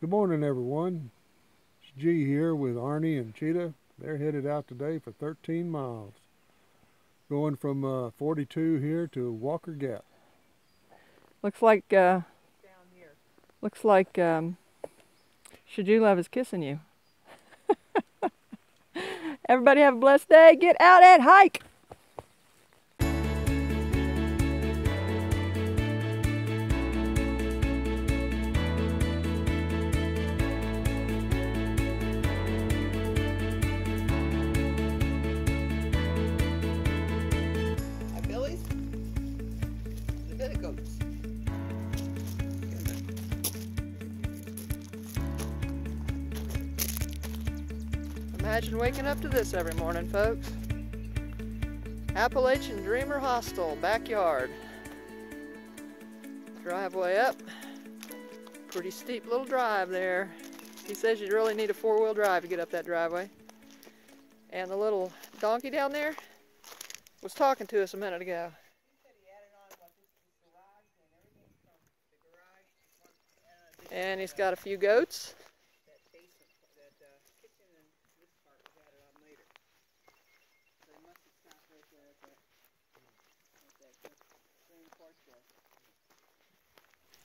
Good morning, everyone. It's G here with Arnie and Cheetah. They're headed out today for 13 miles, going from 42 here to Walker Gap. Looks like down here. Looks like Shadulov is kissing you. Everybody have a blessed day. Get out and hike. Imagine waking up to this every morning, folks. Appalachian Dreamer Hostel, backyard. Driveway up. Pretty steep little drive there. He says you really need a four-wheel drive to get up that driveway. And the little donkey down there was talking to us a minute ago. And he's got a few goats.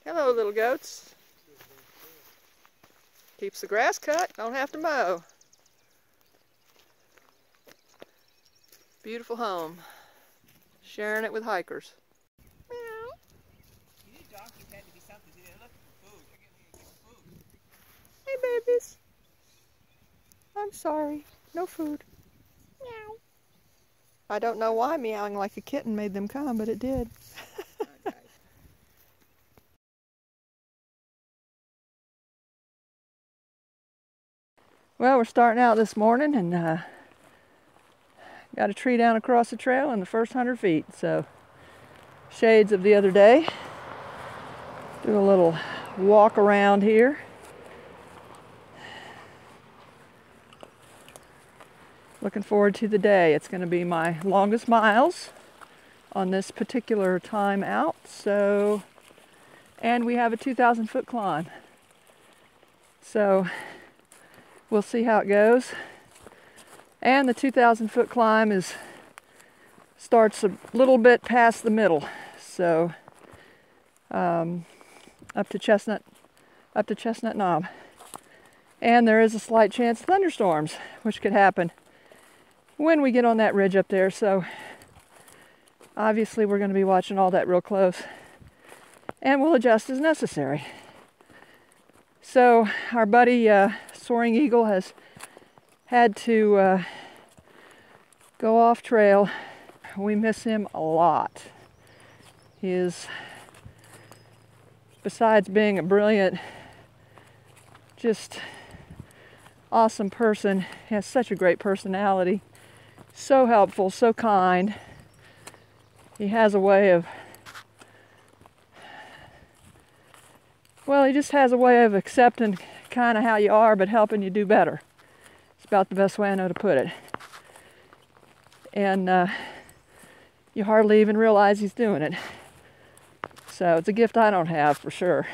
Hello, little goats. Keeps the grass cut, don't have to mow. Beautiful home. Sharing it with hikers. Meow. You knew donkeys had to be something. They're looking for food. They're getting food. Hey, babies. I'm sorry. No food. Meow. I don't know why meowing like a kitten made them come, but it did. Well, we're starting out this morning and got a tree down across the trail in the first 100 feet. So, shades of the other day. Do a little walk around here. Looking forward to the day. It's going to be my longest miles on this particular time out. So, and we have a 2,000-foot climb. So, we'll see how it goes. And the 2,000-foot climb starts a little bit past the middle. So up to Chestnut Knob. And there is a slight chance of thunderstorms, which could happen when we get on that ridge up there. So obviously we're going to be watching all that real close. And we'll adjust as necessary. So our buddy Soaring Eagle has had to go off trail. We miss him a lot. He is, besides being a brilliant, just awesome person, he has such a great personality. So helpful, so kind. He has a way of, well, he just has a way of accepting kind of how you are, but helping you do better. It's about the best way I know to put it. And you hardly even realize he's doing it. So it's a gift I don't have for sure.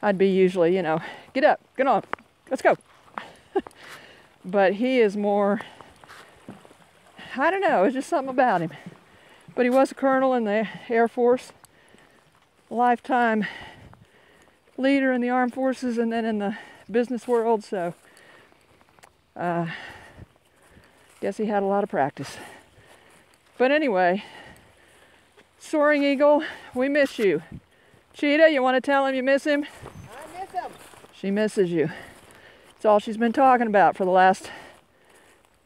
I'd be usually, you know, get up, get on, let's go. But he is more, I don't know, it's just something about him. But he was a colonel in the Air Force, lifetime leader in the armed forces and then in the business world, so guess he had a lot of practice. But anyway, Soaring Eagle, we miss you. Cheetah, you want to tell him you miss him? I miss him. She misses you. It's all she's been talking about for the last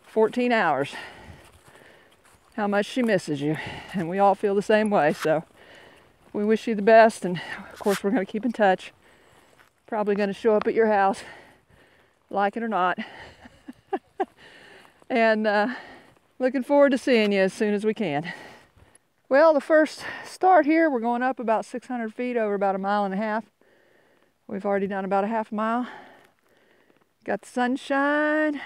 14 hours. How much she misses you. And we all feel the same way, so we wish you the best, and of course we're going to keep in touch. Probably going to show up at your house, like it or not. And looking forward to seeing you as soon as we can. Well, the first start here, we're going up about 600 feet over about 1.5 miles. We've already done about a half mile. Got the sunshine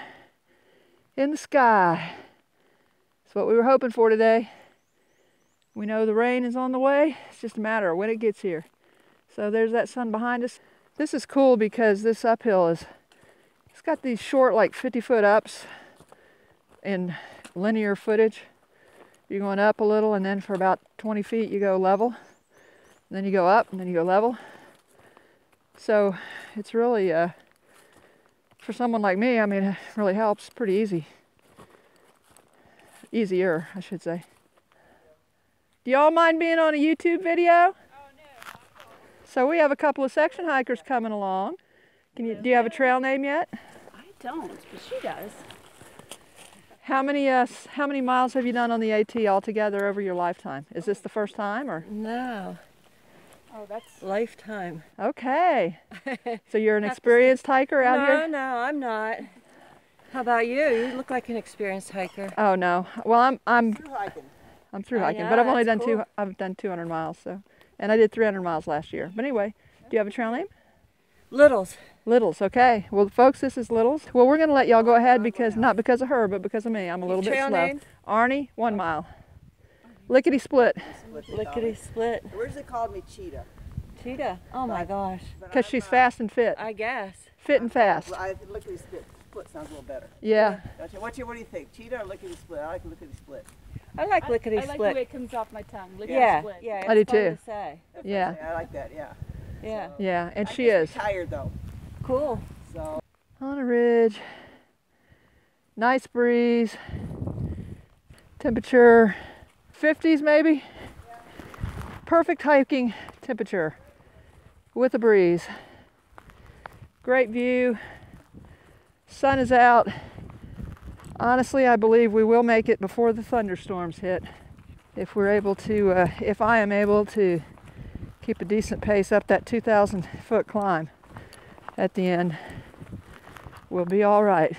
in the sky. That's what we were hoping for today. We know the rain is on the way. It's just a matter of when it gets here. So there's that sun behind us. This is cool because this uphill it's got these short, like 50-foot ups in linear footage. You're going up a little, and then for about 20 feet you go level. And then you go up, and then you go level. So it's really, for someone like me, I mean, it really helps. Pretty easy. Easier, I should say. Do y'all mind being on a YouTube video? Oh, no. So we have a couple of section hikers coming along. Do you have a trail name yet? I don't, but she does. How many miles have you done on the AT altogether over your lifetime? Is this the first time, or? No. Oh, that's... Lifetime. Okay. So you're an experienced hiker out here? No, I'm not. How about you? You look like an experienced hiker. Oh no. Well, I'm Through hiking. I'm through I hiking, know, but I've only that's done cool. I've done 200 miles, so, and I did 300 miles last year. But anyway, do you have a trail name? Littles. Littles, okay. Well, folks, this is Littles. Well, we're going to let y'all go ahead because, not because of her, but because of me. I'm a little bit Trail slow. name? Arnie1mile. Lickety Split. Lickety Split. Originally called me Cheetah. Cheetah. Oh my gosh. Because she's fast and fit. I guess. Fit and fast. Well, Lickety Split sounds a little better. Yeah. What do you think? Cheetah or Lickety Split? I like Lickety Split. I like Lickety I like Split. the way it comes off my tongue. Lickety Yeah, Split. yeah. I do it's fun too. to say. Yeah. I like that, yeah. Yeah. Yeah, and I she just is. retired though. Cool. So On a ridge. Nice breeze. Temperature 50s maybe. Perfect hiking temperature with a breeze. Great view. Sun is out. Honestly, I believe we will make it before the thunderstorms hit. If we're able to, if I am able to keep a decent pace up that 2,000-foot climb at the end, we'll be all right.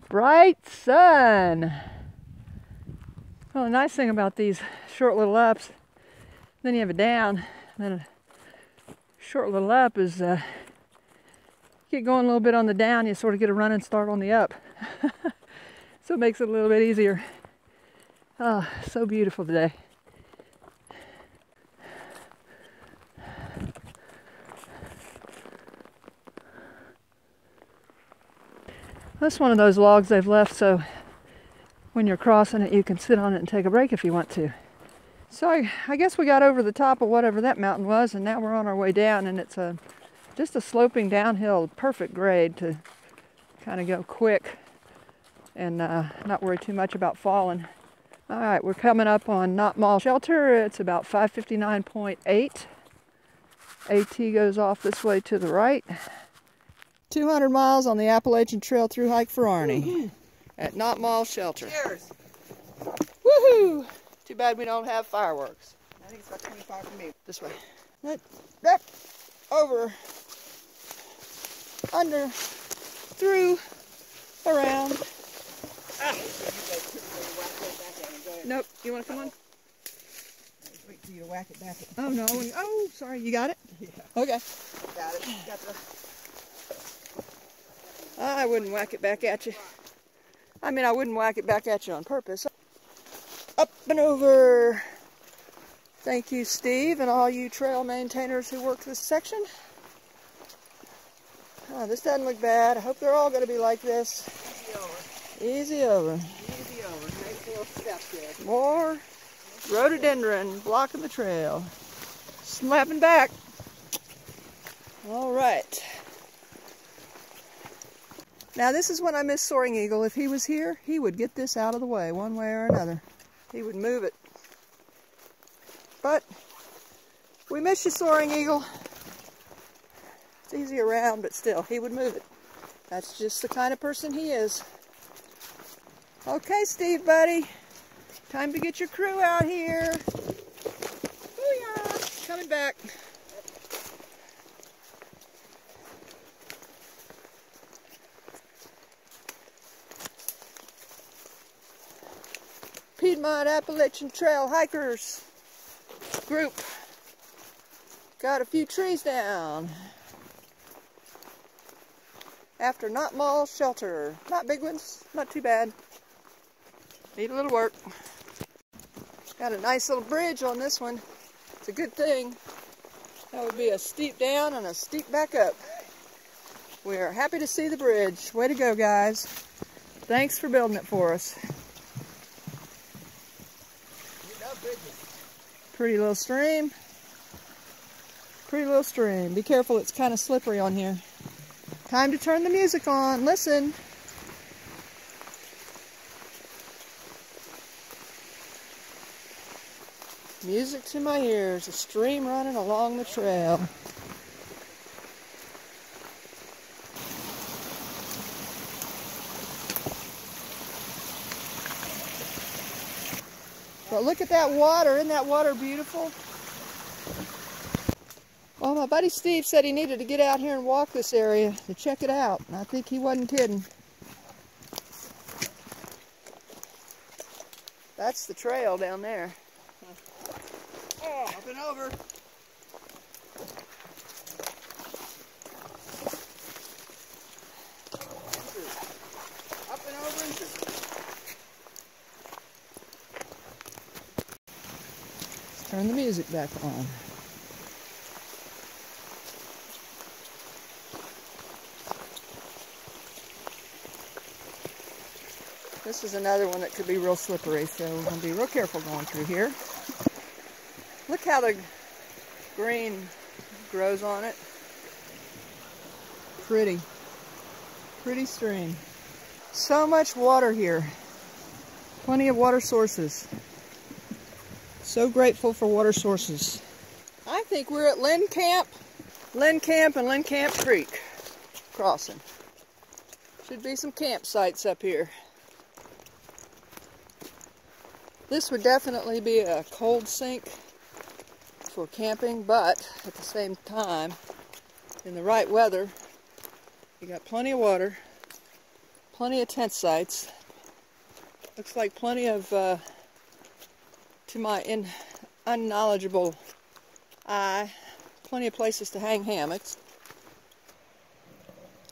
Bright sun. Well, the nice thing about these short little ups, then you have a down, then a short little up is get going a little bit on the down, you sort of get a running start on the up. So it makes it a little bit easier. Oh, so beautiful today. That's one of those logs they've left so when you're crossing it you can sit on it and take a break if you want to. So I guess we got over the top of whatever that mountain was, and now we're on our way down, and it's just a sloping downhill, perfect grade to kind of go quick and not worry too much about falling. All right, we're coming up on Not Mall Shelter. It's about 559.8. AT goes off this way to the right. 200 miles on the Appalachian Trail through hike for Arnie at Not Mall Shelter. cheers. Woohoo! Too bad we don't have fireworks. I think it's about 25 for me. This way. Up, over, under, through, around. Nope. You want to come on? Wait till you whack it back. Oh no. Oh, sorry. You got it? Yeah. Okay. Got it. Got the... I wouldn't whack it back at you. I mean, I wouldn't whack it back at you on purpose. Up and over. Thank you, Steve, and all you trail maintainers who work this section. Oh, this doesn't look bad. I hope they're all going to be like this. Easy over. Easy over. Easy over. Nice little step here. More rhododendron blocking the trail. Slapping back. All right. Now this is when I miss Soaring Eagle. If he was here, he would get this out of the way one way or another. He would move it. But we miss you, Soaring Eagle. It's easy around, but still, he would move it. That's just the kind of person he is. Okay, Steve, buddy. Time to get your crew out here. Booyah! Coming back. Piedmont Appalachian Trail Hikers group. Got a few trees down. After Not Mall Shelter. Not big ones, not too bad. Need a little work. Got a nice little bridge on this one. It's a good thing. That would be a steep down and a steep back up. We're happy to see the bridge. Way to go, guys. Thanks for building it for us. Pretty little stream. Pretty little stream. Be careful, it's kind of slippery on here. Time to turn the music on. Listen. Music to my ears. A stream running along the trail. But look at that water. Isn't that water beautiful? Well, my buddy Steve said he needed to get out here and walk this area to check it out. And I think he wasn't kidding. That's the trail down there. Oh, up and over. Up and over and through. Let's turn the music back on. This is another one that could be real slippery, so we're going to be real careful going through here. Look how the green grows on it. Pretty. Pretty stream. So much water here. Plenty of water sources. So grateful for water sources. I think we're at Lynn Camp and Lynn Camp Creek crossing. Should be some campsites up here. This would definitely be a cold sink for camping, but at the same time, in the right weather, you got plenty of water, plenty of tent sites. Looks like plenty of, to my unknowledgeable eye, plenty of places to hang hammocks.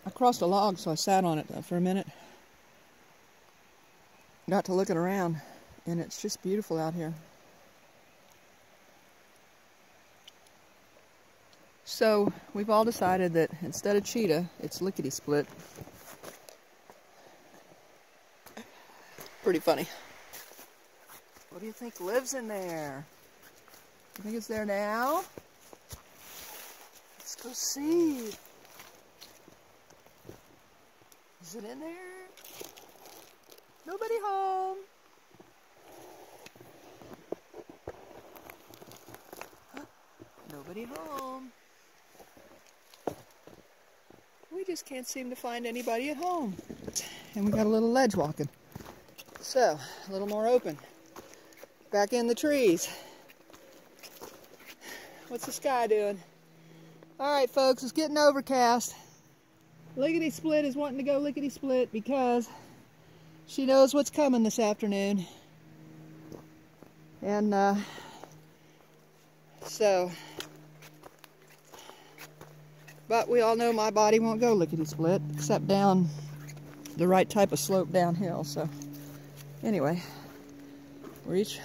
I crossed a log, so I sat on it for a minute. Got to looking around, and it's just beautiful out here. So we've all decided that instead of Cheetah, it's Lickety Split. Pretty funny. What do you think lives in there? You think it's there now? Let's go see. Is it in there? Nobody home. Huh? Nobody home. We just can't seem to find anybody at home. And we got a little ledge walking. So, a little more open. Back in the trees. What's the sky doing? Alright folks, it's getting overcast. Lickety Split is wanting to go lickety split because she knows what's coming this afternoon. And but we all know my body won't go lickety split except down the right type of slope downhill. So anyway, we're each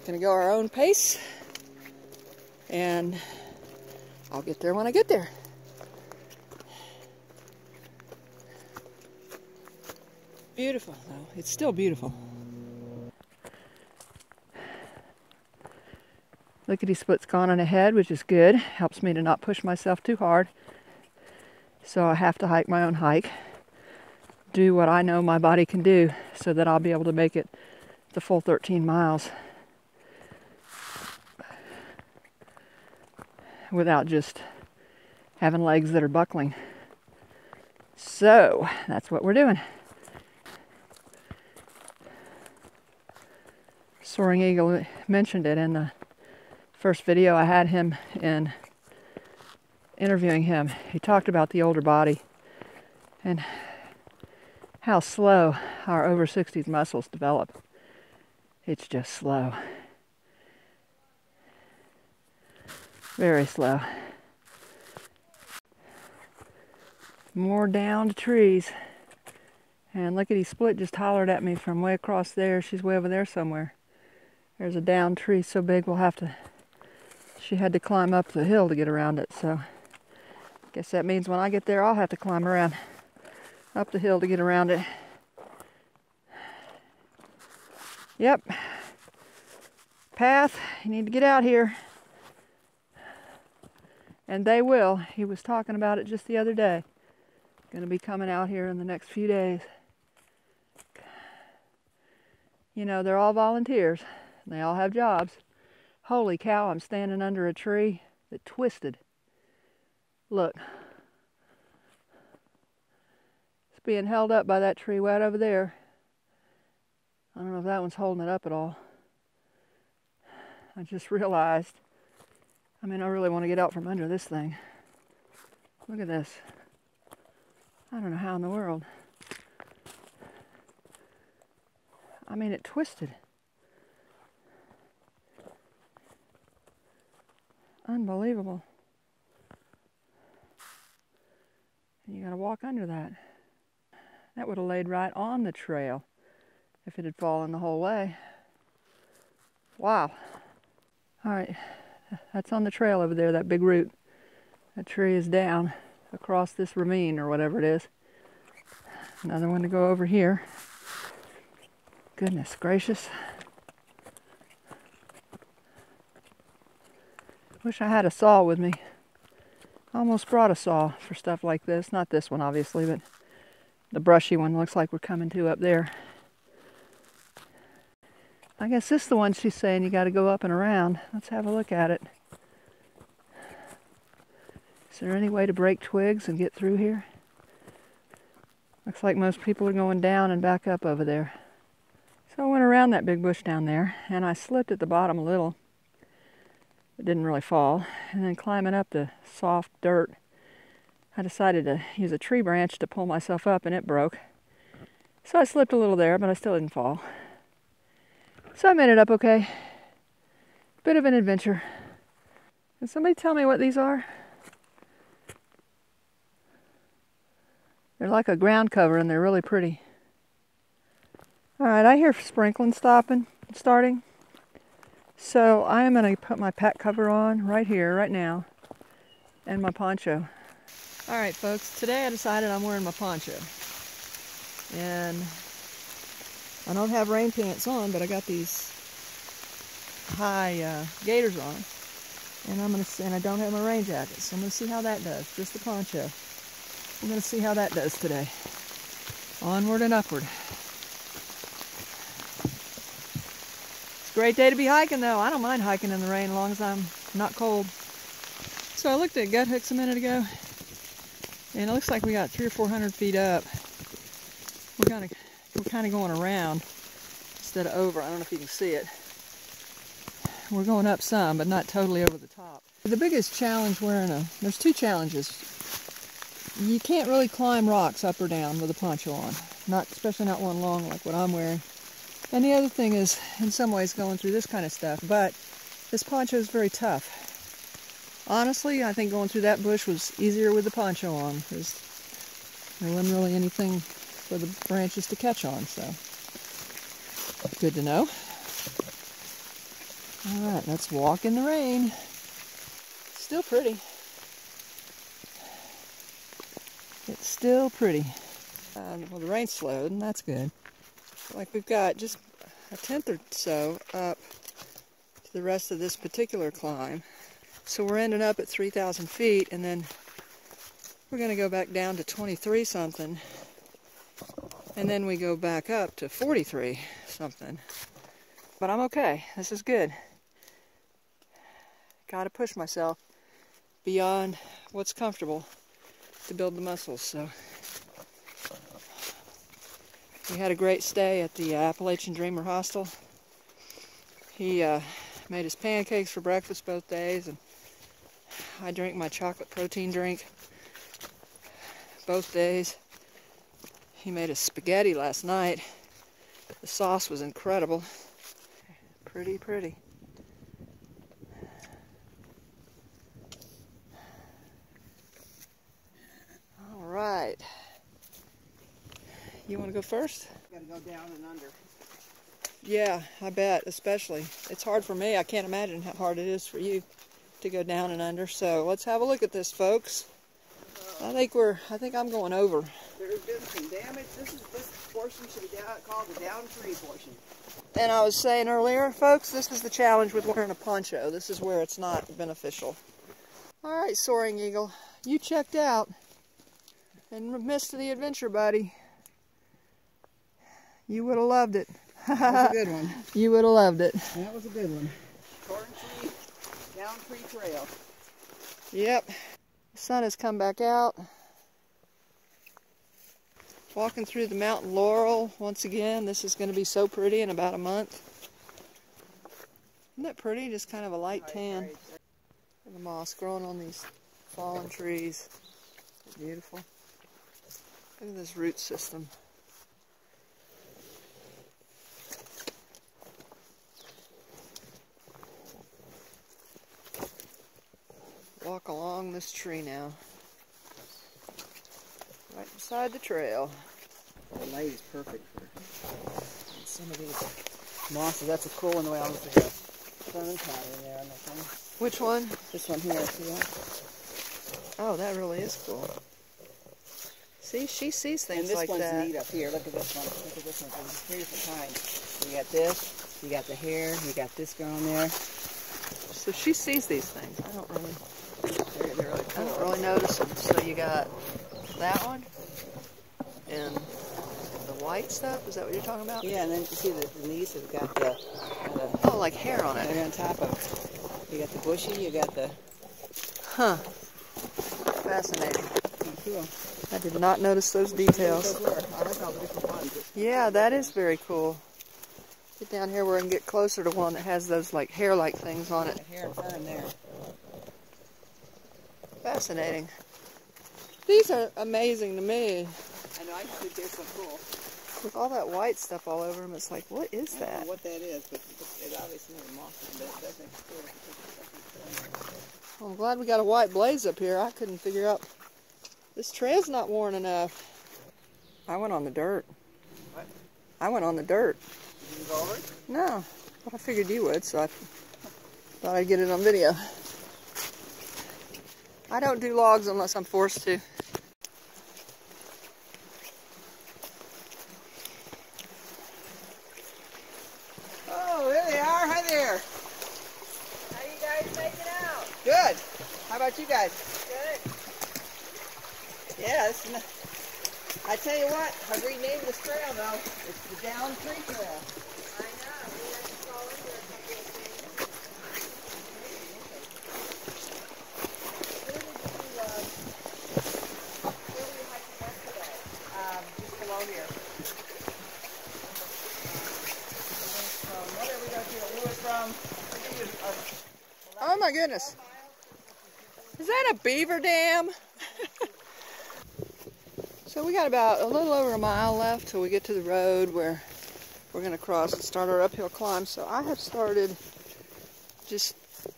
gonna go our own pace, and I'll get there when I get there. Beautiful though, it's still beautiful. Lickety Split's gone on ahead, which is good. Helps me to not push myself too hard. So I have to hike my own hike. Do what I know my body can do so that I'll be able to make it the full 13 miles. Without just having legs that are buckling. So that's what we're doing. Soaring Eagle mentioned it in the first video I had him in interviewing him. He talked about the older body and how slow our over 60s muscles develop. It's just slow. Very slow. More downed trees. And Lickety Split just hollered at me from way across there. She's way over there somewhere. There's a downed tree so big we'll have to She had to climb up the hill to get around it, so guess that means when I get there I'll have to climb around up the hill to get around it. Yep. Path, you need to get out here. And they will. He was talking about it just the other day. Going to be coming out here in the next few days. You know, they're all volunteers. They all have jobs. Holy cow, I'm standing under a tree that twisted. Look. It's being held up by that tree right over there. I don't know if that one's holding it up at all. I just realized, I mean, I really want to get out from under this thing. Look at this. I don't know how in the world. I mean, it twisted. Unbelievable. And you gotta walk under that. That would have laid right on the trail if it had fallen the whole way. Wow. All right, that's on the trail over there, that big root. That tree is down across this ravine or whatever it is. Another one to go over here. Goodness gracious. Wish I had a saw with me. I almost brought a saw for stuff like this. Not this one, obviously, but the brushy one looks like we're coming to up there. I guess this is the one she's saying you got to go up and around. Let's have a look at it. Is there any way to break twigs and get through here? Looks like most people are going down and back up over there. So I went around that big bush down there, and I slipped at the bottom a little. It didn't really fall. And then climbing up the soft dirt, I decided to use a tree branch to pull myself up, and it broke. So I slipped a little there, but I still didn't fall. So I made it up okay. Bit of an adventure. Can somebody tell me what these are? They're like a ground cover and they're really pretty. Alright, I hear sprinkling starting. So I am going to put my pack cover on right here, right now, and my poncho. Alright folks, today I decided I'm wearing my poncho. And I don't have rain pants on, but I got these high gaiters on, and I don't have my rain jacket, so I'm gonna see how that does. Just the poncho. I'm gonna see how that does today. Onward and upward. It's a great day to be hiking, though. I don't mind hiking in the rain as long as I'm not cold. So I looked at gut hooks a minute ago, and it looks like we got 300 or 400 feet up. We're kind of going around instead of over. I don't know if you can see it. We're going up some, but not totally over the top. The biggest challenge there's two challenges. You can't really climb rocks up or down with a poncho on. Especially not one long like what I'm wearing. And the other thing is, in some ways, going through this kind of stuff. But this poncho is very tough. Honestly, I think going through that bush was easier with the poncho on, because there wasn't really anything for the branches to catch on, so good to know. All right, let's walk in the rain. Still pretty. It's still pretty. Well, the rain slowed, and that's good. Like we've got just a tenth or so up to the rest of this particular climb. So we're ending up at 3,000 feet, and then we're going to go back down to 23 something. And then we go back up to 43 something. But I'm okay. This is good. Gotta push myself beyond what's comfortable to build the muscles. So we had a great stay at the Appalachian Dreamer Hostel. He made us pancakes for breakfast both days, and I drank my chocolate protein drink both days. He made us spaghetti last night. The sauce was incredible. Pretty, pretty. All right. You want to go first? Gotta go down and under. Yeah, I bet, especially. It's hard for me. I can't imagine how hard it is for you. to go down and under. So let's have a look at this, folks. I think I'm going over. There's been some damage. This portion should be called the down tree portion. And I was saying earlier, folks, this is the challenge with wearing a poncho. This is where it's not beneficial. All right, Soaring Eagle, you checked out and missed the adventure, buddy. You would have loved it. That was a good one. You would have loved it. That was a good one. Corn tree, down tree trail. Yep. The sun has come back out. Walking through the mountain laurel once again. This is going to be so pretty in about a month. Isn't that pretty? Just kind of a light tan. Right. The moss growing on these fallen trees. Beautiful. Look at this root system. Walk along this tree now. Right beside the trail. The light is perfect for some of these mosses. That's a cool one, the way I was thinking. Fern powder in there on that thing. Which one? This one here, see that? Oh, that really is cool. See, she sees things And this like one's that. neat up here. Look at this one. Look at this one. There's 3 different kinds. You got this, you got the hair, you got this going there. So she sees these things. I don't really They're really cool. notice them. So you got that one and the white stuff. Is that what you're talking about? Yeah, and then you see the leaves have got the Oh, like hair on it. they're on top of it. You got the bushy, you got the Huh. Fascinating. cool. I did not notice those details. Those were. I like all the different ones. Yeah, that is very cool. Get down here where I can get closer to one that has those like hair-like things on it. The hair and fern there. Fascinating. These are amazing to me. I know, I think they're so cool. With all that white stuff all over them, it's like, what is I don't that? know what that is, but it obviously has moss, but it does make it cool. Well, I'm glad we got a white blaze up here. I couldn't figure out. This trail's not worn enough. I went on the dirt. What? I went on the dirt. Did you go over? No, but I figured you would, so I thought I'd get it on video. I don't do logs unless I'm forced to. Oh, there they are. Hi there. How you guys making out? Good. How about you guys? Good. Yeah, I tell you what, I renamed this trail though. It's the Down Tree Trail. I know. We had to call in there a couple of things. Where were you hiking yesterday? Just below here. What are we going to do? We went from, I think it was, Oh my goodness. Is that a beaver dam? So we got about a little over a mile left till we get to the road where we're going to cross and start our uphill climb. So I have started just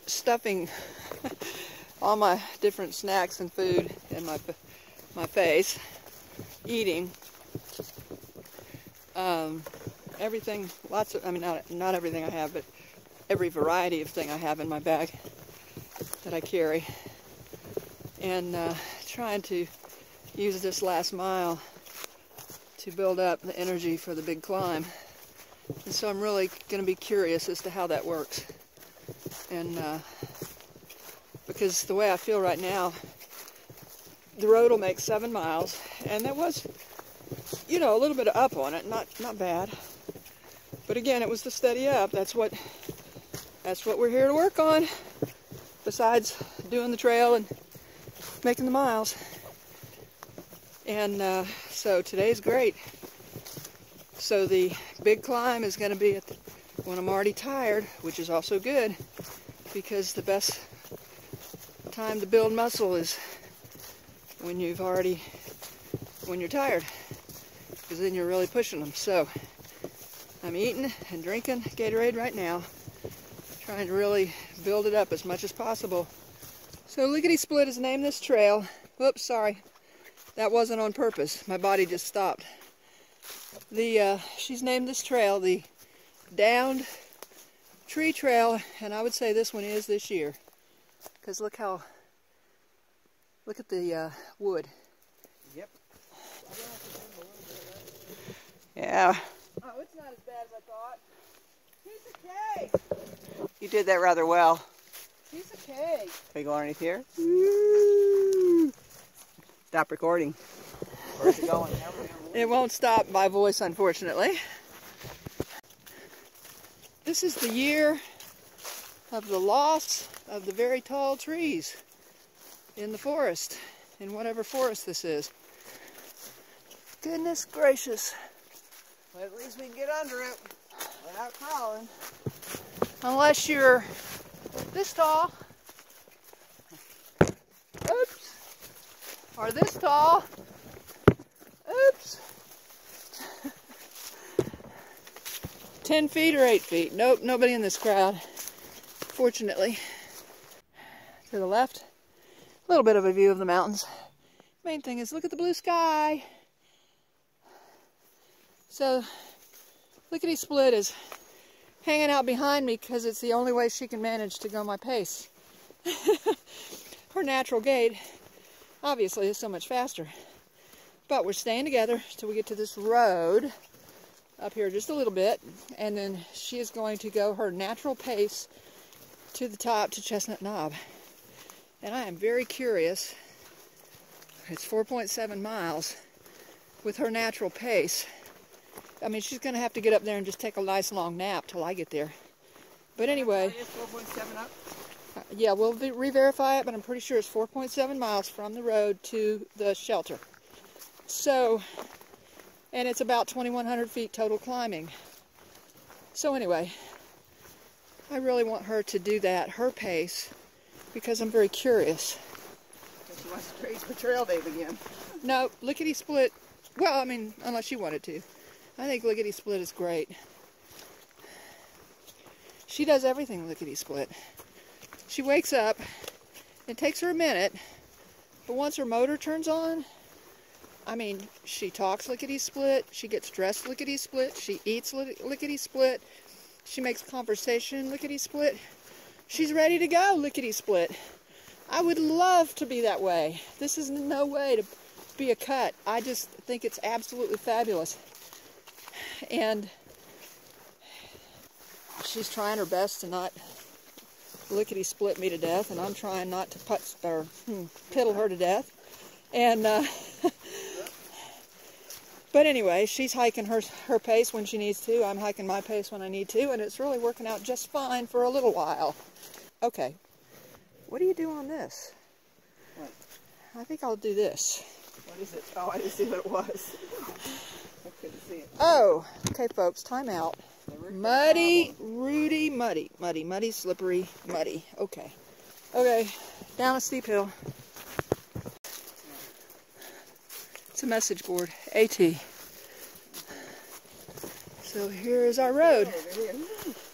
stuffing all my different snacks and food in my face, eating. Everything, lots of, I mean, not everything I have, but every variety of thing I have in my bag that I carry. And trying to use this last mile to build up the energy for the big climb. And so I'm really going to be curious as to how that works. And because the way I feel right now, the road will make 7 miles, and there was, you know, a little bit of up on it, not bad. But again, it was the steady up. That's what we're here to work on, besides doing the trail and making the miles. And so today's great. So the big climb is going to be when I'm already tired, which is also good, because the best time to build muscle is when you're tired, because then you're really pushing them. So I'm eating and drinking Gatorade right now, trying to really build it up as much as possible. So Lickety Split has named this trail. Whoops, sorry. That wasn't on purpose. My body just stopped. She's named this trail the Downed Tree Trail, and I would say this one is this year. Because look at the wood. Yep. Yeah. Oh, it's not as bad as I thought. Piece of cake. You did that rather well. Piece of cake. Are you going underneath here? Woo. Stop recording. Where's it going? It won't stop my voice, unfortunately. This is the year of the loss of the very tall trees in the forest, in whatever forest this is. Goodness gracious. Well, at least we can get under it without crawling. Unless you're this tall. Oops. Or this tall. Oops. 10 feet or 8 feet. Nope, nobody in this crowd. Fortunately. To the left, a little bit of a view of the mountains. Main thing is look at the blue sky. So, Lickety Split is hanging out behind me because it's the only way she can manage to go my pace. Her natural gait, obviously, is so much faster. But we're staying together till we get to this road up here just a little bit, and then she is going to go her natural pace to the top to Chestnut Knob. And I am very curious. It's 4.7 miles with her natural pace. I mean, she's going to have to get up there and just take a nice long nap till I get there. But anyway, It's 4.7 up. Yeah, we'll re-verify it, but I'm pretty sure it's 4.7 miles from the road to the shelter. So, and it's about 2,100 feet total climbing. So anyway, I really want her to do that, her pace, because I'm very curious. She wants to race for trail day again. No, Lickety Split, well, I mean, unless you wanted to. I think Lickety Split is great. She does everything Lickety Split. She wakes up, it takes her a minute, but once her motor turns on, I mean, she talks Lickety Split, she gets dressed Lickety Split, she eats Lickety Split, she makes conversation Lickety Split. She's ready to go Lickety Split. I would love to be that way. This is no way to be a cut. I just think it's absolutely fabulous. And she's trying her best to not Lickety Split me to death, and I'm trying not to piddle her to death. And but anyway, she's hiking her pace when she needs to. I'm hiking my pace when I need to, and it's really working out just fine for a little while. Okay, what do you do on this? What? I think I'll do this. What is it? Oh, I didn't see what it was. I couldn't see it. Oh, okay, folks, time out. Muddy, rooty, muddy, muddy, muddy, slippery, muddy. Okay. Okay, down a steep hill. It's a message board, AT. So here is our road.